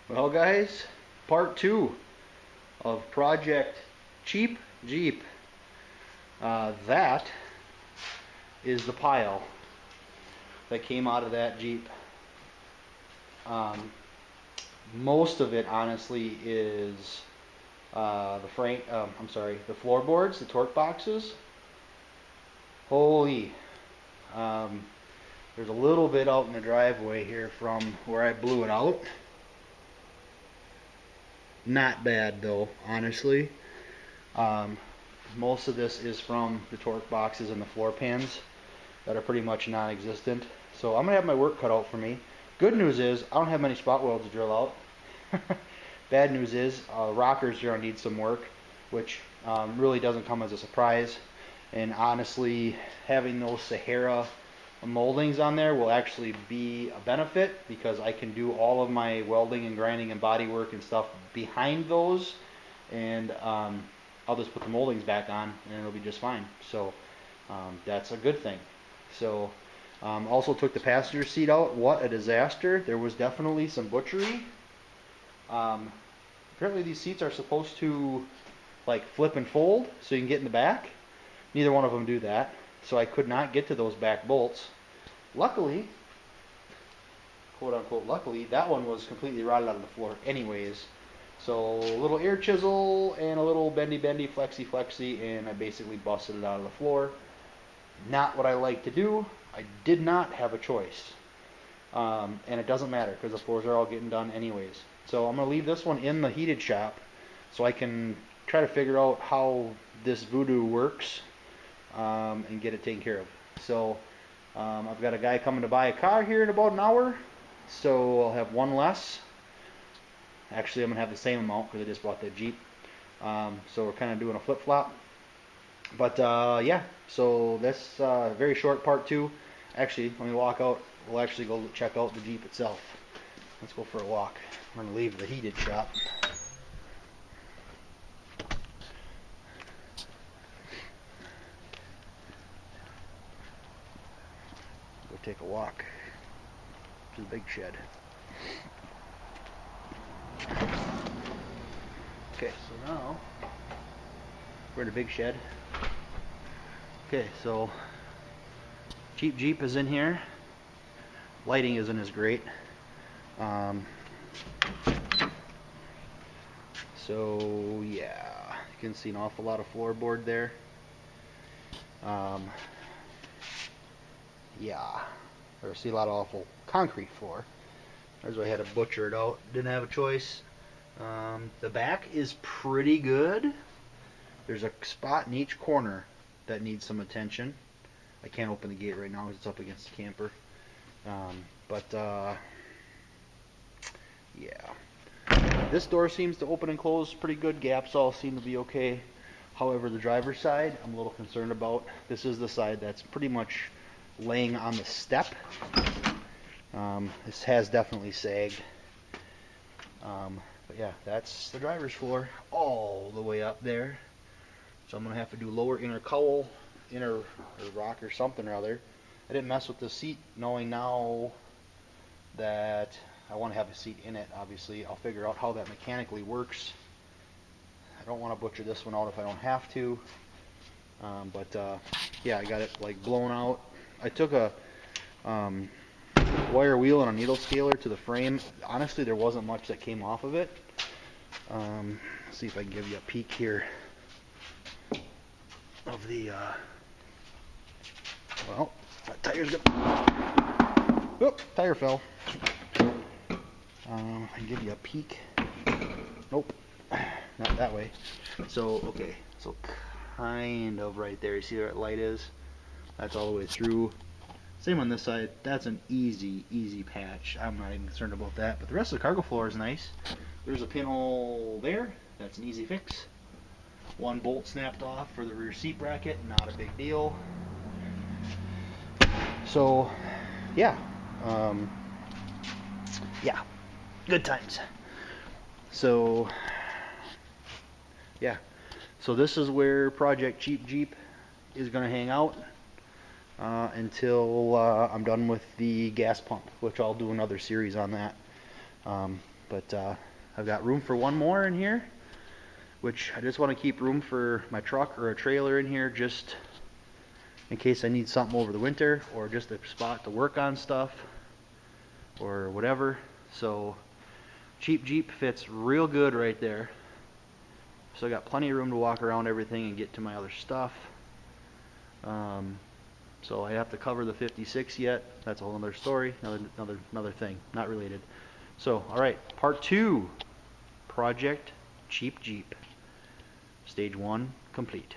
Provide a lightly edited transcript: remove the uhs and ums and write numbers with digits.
Well, guys, part two of Project Cheap Jeep. That is the pile that came out of that Jeep. Um, Most of it, honestly, is the frame. I'm sorry, the floorboards, the torque boxes. Holy! Um, there's a little bit out in the driveway here from where I blew it out. Not bad though, honestly. Um, Most of this is from the torque boxes and the floor pans that are pretty much non-existent. So I'm gonna have my work cut out for me. Good news is I don't have many spot welds to drill out. Bad news is rockers are gonna need some work, which really doesn't come as a surprise. And honestly, having those Sahara moldings on there will actually be a benefit because I can do all of my welding and grinding and body work and stuff behind those, and I'll just put the moldings back on and it'll be just fine. So that's a good thing. So also took the passenger seat out. What a disaster. There was definitely some butchery. Apparently these seats are supposed to like flip and fold so you can get in the back. Neither one of them do that. So I could not get to those back bolts. Luckily, quote unquote luckily, that one was completely rotted out of the floor anyways. So a little air chisel and a little bendy flexy, and I basically busted it out of the floor. Not what I like to do. I did not have a choice. And it doesn't matter because the floors are all getting done anyways. So I'm going to leave this one in the heated shop so I can try to figure out how this voodoo works and get it taken care of. So I've got a guy coming to buy a car here in about an hour, so I'll have one less. Actually, I'm going to have the same amount because I just bought that Jeep. So we're kind of doing a flip-flop. But yeah, so that's very short part two. Actually, when we walk out, we'll actually go check out the Jeep itself. Let's go for a walk. I'm going to leave the heated shop. Go take a walk to the big shed. Okay, so now we're in the big shed. Okay, so Cheap Jeep is in here. Lighting isn't as great. So yeah, you can see an awful lot of floorboard there. Yeah, or see a lot of awful concrete floor. There's why I had to butcher it out. Didn't have a choice. The back is pretty good. There's a spot in each corner that needs some attention. I can't open the gate right now because it's up against the camper. Yeah. This door seems to open and close pretty good. Gaps all seem to be okay. However, the driver's side, I'm a little concerned about. This is the side that's pretty much laying on the step. This has definitely sagged. But yeah, that's the driver's floor all the way up there. So I'm going to have to do lower inner cowl, inner rock or something or other. I didn't mess with the seat knowing now that I want to have a seat in it, obviously. I'll figure out how that mechanically works. I don't want to butcher this one out if I don't have to. Yeah, I got it like blown out. I took a wire wheel and a needle scaler to the frame. Honestly, there wasn't much that came off of it. Let's see if I can give you a peek here of the well, that tire's got, whoop, tire fell. I can give you a peek. Nope, not that way. So okay, so kind of right there. You see where that light is? That's all the way through. Same on this side. That's an easy patch. I'm not even concerned about that. But the rest of the cargo floor is nice. There's a pinhole there. That's an easy fix. One bolt snapped off for the rear seat bracket. Not a big deal. So, yeah. Yeah. Good times. So, yeah. So this is where Project Cheap Jeep is going to hang out. Until I'm done with the gas pump, which I'll do another series on that. But I've got room for one more in here, which I just want to keep room for my truck or a trailer in here, just in case I need something over the winter, or just a spot to work on stuff or whatever. So cheap Jeep fits real good right there. So I got plenty of room to walk around everything and get to my other stuff. So I have to cover the 56 yet. That's a whole other story, another thing, not related. So, all right, part 2, Project Cheap Jeep, stage 1 complete.